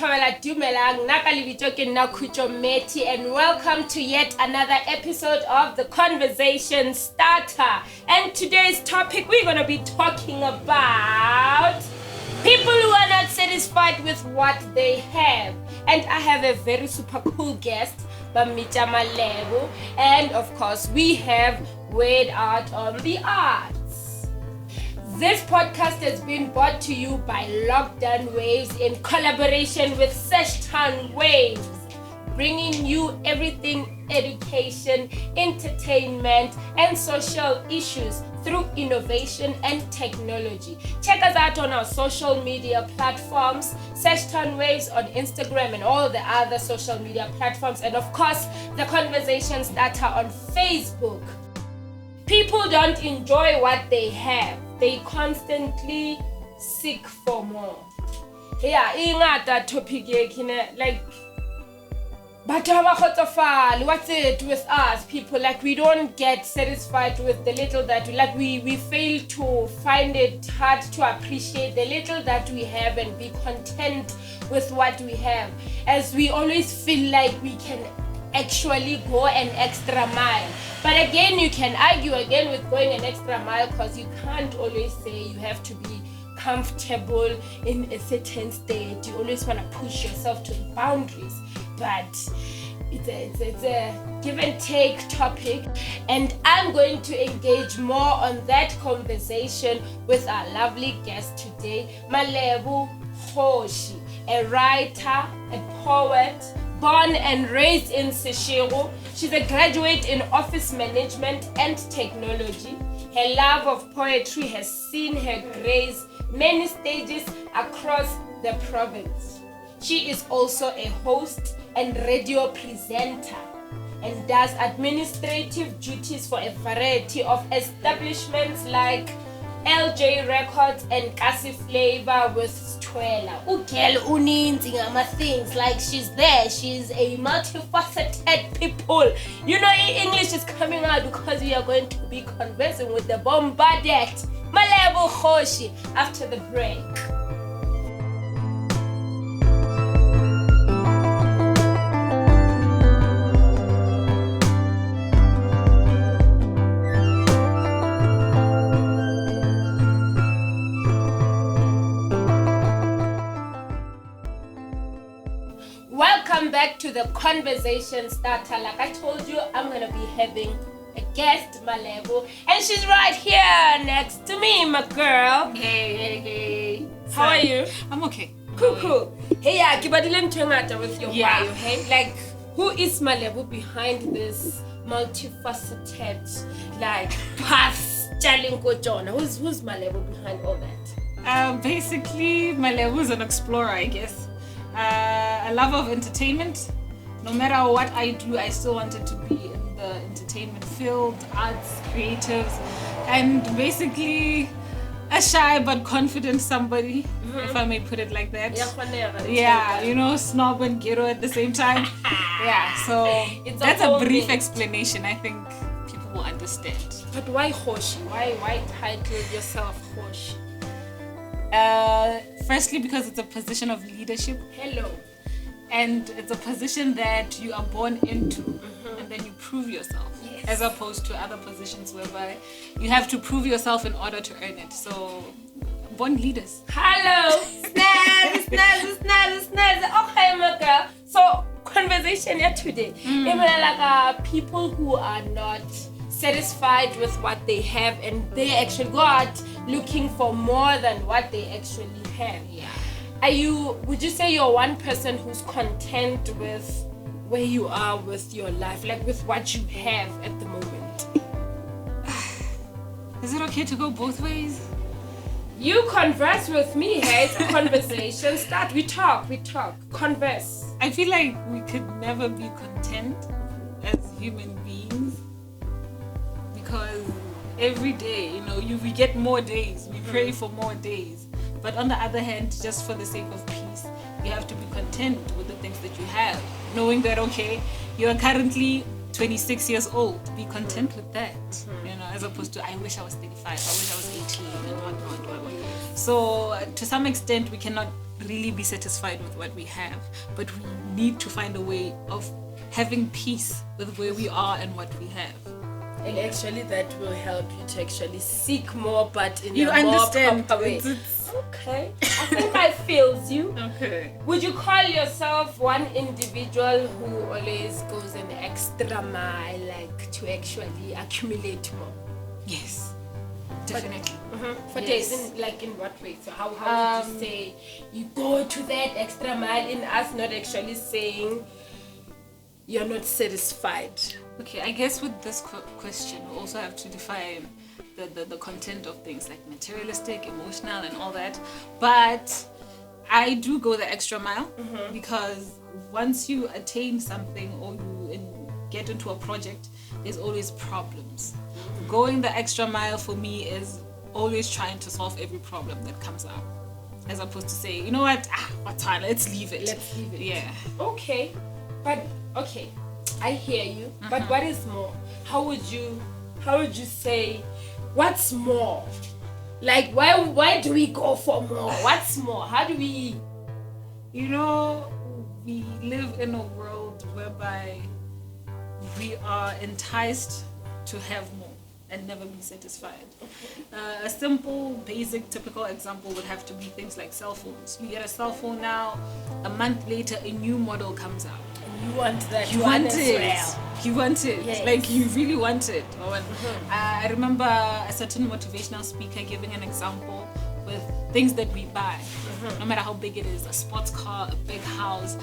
Thobela Dumelang, Nakalibito ke nna Khutjo Meti, and welcome to yet another episode of The Conversation Starter. And today's topic, we're going to be talking about people who are not satisfied with what they have. And I have a very super cool guest, Bamita Malebu, and of course we have Wade Art on the Arts. This podcast has been brought to you by Lockdown Waves in collaboration with Seshtown Waves, bringing you everything education, entertainment, and social issues through innovation and technology. Check us out on our social media platforms, Seshtown Waves on Instagram and all the other social media platforms, and of course, The Conversation Starter on Facebook. People don't enjoy what they have. They constantly seek for more. Yeah, ingata topic like what's it with us people? Like we don't get satisfied with the little that we fail to find it hard to appreciate the little that we have and be content with what we have, as we always feel like we can actually go an extra mile. But again, you can argue again with going an extra mile, because you can't always say you have to be comfortable in a certain state. You always want to push yourself to the boundaries. But it's a give and take topic, and I'm going to engage more on that conversation with our lovely guest today, Malebu Kgoshi, a writer, a poet, born and raised in Seshego. She's a graduate in office management and technology. Her love of poetry has seen her grace many stages across the province. She is also a host and radio presenter and does administrative duties for a variety of establishments like LJ Records and Kasi Flavor with Stwela. Ugel uninzi ngama things, like she's there. She's a multifaceted people. You know, English is coming out because we are going to be conversing with the bombardette Malebu Kgoshi after the break. Welcome back to The Conversation Starter. Like I told you, I'm going to be having a guest, Malebu, and she's right here next to me, my girl. Hey. How are you? I'm okay. Cool. Hey, yeah, kibadile ntwengata with your bio, hey? Like, who is Malebu behind this multifaceted, like, path, Jalingo Jonah? Who's Malebu behind all that? Basically, Malebu is an explorer, I guess. A lover of entertainment. No matter what I do, I still wanted to be in the entertainment field, arts, creatives, and basically a shy but confident somebody, if I may put it like that. Yeah, you know, snob and ghetto at the same time. Yeah, so that's a brief explanation. I think people will understand. But why Kgoshi? Why title yourself Kgoshi? Firstly, because it's a position of leadership. Hello. And it's a position that you are born into, and then you prove yourself. Yes. As opposed to other positions whereby you have to prove yourself in order to earn it. So, born leaders. Hello. Snazz. Okay, my girl. So, conversation here today. People who are not satisfied with what they have, and they actually go out looking for more than what they actually have. Yeah. Would you say you're one person who's content with where you are with your life, like with what you have at the moment? Is it okay to go both ways? You converse with me, hey? It's a conversation. We talk, converse. I feel like we could never be content as human beings, because every day, you know, we get more days. We pray for more days. But on the other hand, just for the sake of peace, you have to be content with the things that you have, knowing that, okay, you're currently 26 years old. Be content with that, as opposed to I wish I was 35, I wish I was 18, and whatnot. So to some extent, we cannot really be satisfied with what we have, but we need to find a way of having peace with where we are and what we have. And actually that will help you to actually seek more, but in You a more understand. proper way. Okay, I think I feels you. Okay. Would you call yourself one individual who always goes an extra mile, like to actually accumulate more? Yes, definitely. For Yes. days, in what way? So how would you say you go to that extra mile in us not actually saying you're not satisfied? Okay, I guess with this question, we also have to define the content of things like materialistic, emotional, and all that. But I do go the extra mile because once you attain something or you get into a project, there's always problems. Going the extra mile for me is always trying to solve every problem that comes up, as opposed to say, you know what, what's hard, let's leave it. Let's leave it. Yeah. Okay, I hear you. But what is more? How would you say what's more? Like why do we go for more? What's more? How do we? We live in a world whereby we are enticed to have more and never be satisfied. A simple, basic, typical example would have to be things like cell phones. You get a cell phone now, a month later a new model comes out. You want that You one want as it. well. You want it. Yes. Like you really want it. I remember a certain motivational speaker giving an example with things that we buy, no matter how big it is, a sports car, a big house.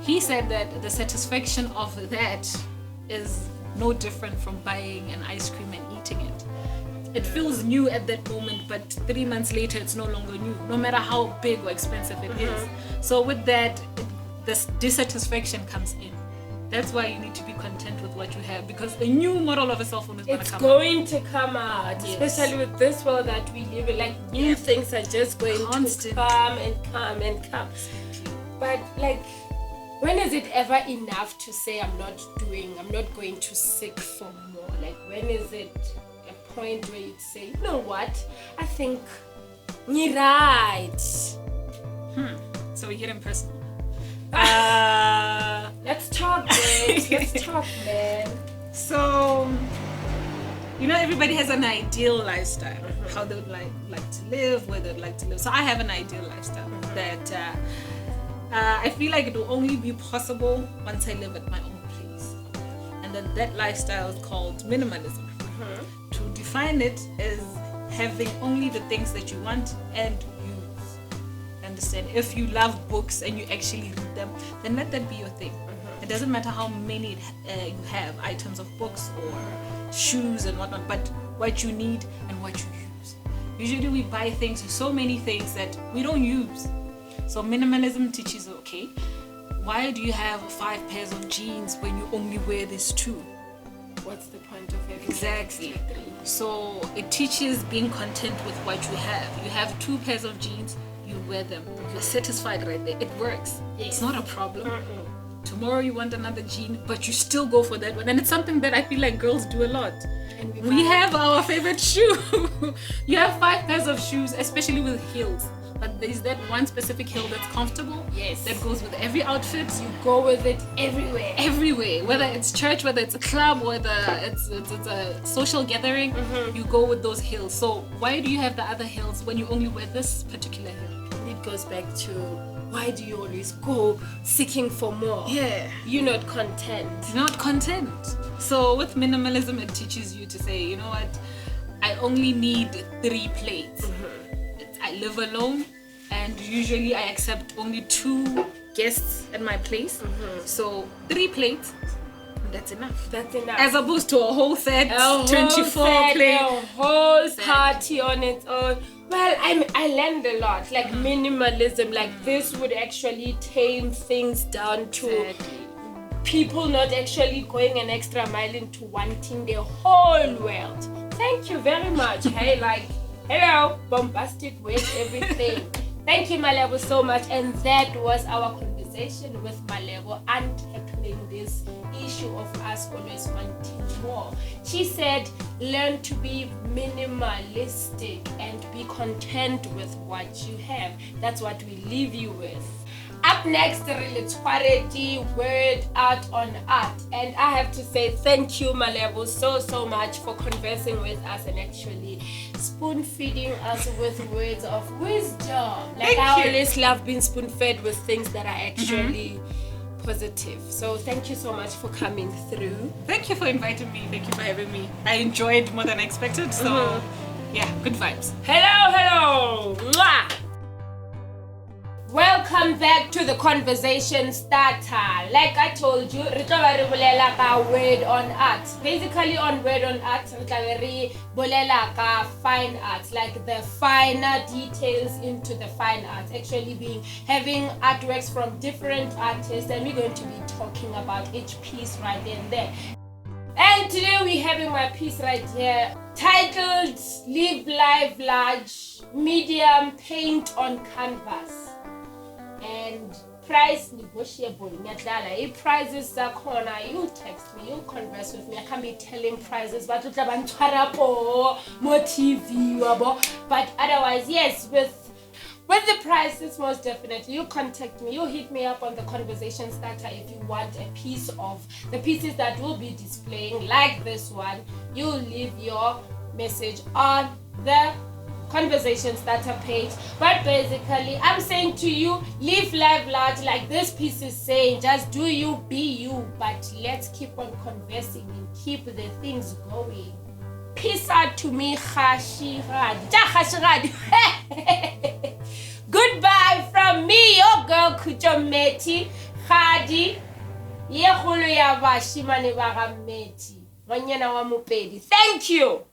He said that the satisfaction of that is no different from buying an ice cream and eating it. It feels new at that moment, but 3 months later it's no longer new, no matter how big or expensive it is. So with that, this dissatisfaction comes in. That's why you need to be content with what you have, because a new model of a cell phone is going to It's come going to come out, Yes. especially with this world that we live in. Like new things are just going Constant. to come and come and come. But like, when is it ever enough to say I'm not going to seek for more? Like, when is it a point where you'd say, you know what? I think you're right. So we're getting personal. Let's talk, man. Let's talk, man. So, everybody has an ideal lifestyle, how they would like to live, where they'd like to live. So I have an ideal lifestyle that I feel like it will only be possible once I live at my own place. And then that lifestyle is called minimalism. To define it is having only the things that you want and use. Understand? If you love books and you actually read them, then let that be your thing. It doesn't matter how many you have, items of books or shoes and whatnot, but what you need and what you use. Usually we buy things, so many things that we don't use. So minimalism teaches, okay, why do you have 5 pairs of jeans when you only wear these 2? What's the point of it? Exactly. So it teaches being content with what you have. You have 2 pairs of jeans, you wear them. You're satisfied right there. It works. Yes. It's not a problem. Tomorrow you want another jean, but you still go for that one. And it's something that I feel like girls do a lot. And We have our favorite shoe. You have 5 pairs of shoes, especially with heels. But there's that one specific heel that's comfortable. Yes. That goes with every outfit. You go with it everywhere. Everywhere, whether it's church, whether it's a club, whether it's a social gathering, you go with those heels. So why do you have the other heels when you only wear this particular heel? It goes back to, why do you always go seeking for more? Yeah. You're not content. Not content. So with minimalism, it teaches you to say, you know what, I only need 3 plates. I live alone, and usually I accept only 2 guests at my place. So 3 plates, that's enough. That's enough. As opposed to a whole set, a 24 whole plates. a whole party on its own. Well, I learned a lot. Like minimalism, like this would actually tame things down to people not actually going an extra mile into wanting the whole world. Thank you very much. Hey, like, hello, bombastic with everything. Thank you, Malebo, so much. And that was our conversation with Malebo, untackling this issue issue of us always wanting more. She said, learn to be minimalistic and be content with what you have. That's what we leave you with. Up next, Rilitwareti word out on art. And I have to say thank you, Malebu, so much for conversing with us and actually spoon feeding us with words of wisdom. Like I always love being spoon fed with things that are actually positive. So thank you so much for coming through. Thank you for inviting me. Thank you for having me. I enjoyed more than I expected. So yeah, good vibes. Hello. Mwah! Welcome back to the conversation starter. Like I told you, re tlo ba re bolela ka word on art. Basically on word on art, re tla re bolela ka fine art, like the finer details into the fine art. Actually being having artworks from different artists, and we're going to be talking about each piece right there. And today we're having my piece right here titled Live Life Large Medium Paint on Canvas. And price negotiable. If prices are corner, you text me, you converse with me. I can't be telling prices, but more TV, but otherwise, yes, with the prices, most definitely, you contact me, you hit me up on the conversation starter if you want a piece of the pieces that we'll be displaying, like this one. You leave your message on the conversation starter page. But basically I'm saying to you, live life large, like this piece is saying. Just do you, be you, but let's keep on conversing and keep the things going. Peace out to me, Khashiradi. Goodbye from me, your girl Kuchometi Khadi Yehulu ya bashimane bagameti Wanyana wa mupedi. Thank you.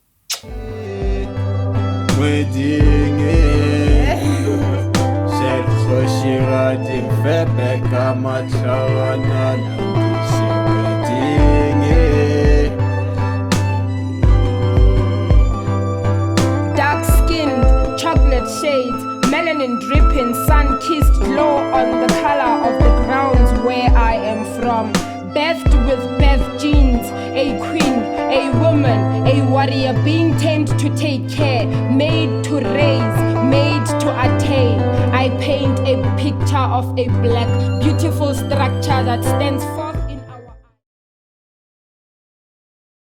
Wedding Shel Khashiradi Febe kama chawana Dark-skinned, chocolate shades, melanin dripping, sun-kissed glow on the color of the grounds where I am from. Birthed with birth genes, a queen, a woman, a warrior, being tamed to take care, made to raise, made to attain. I paint a picture of a black, beautiful structure that stands for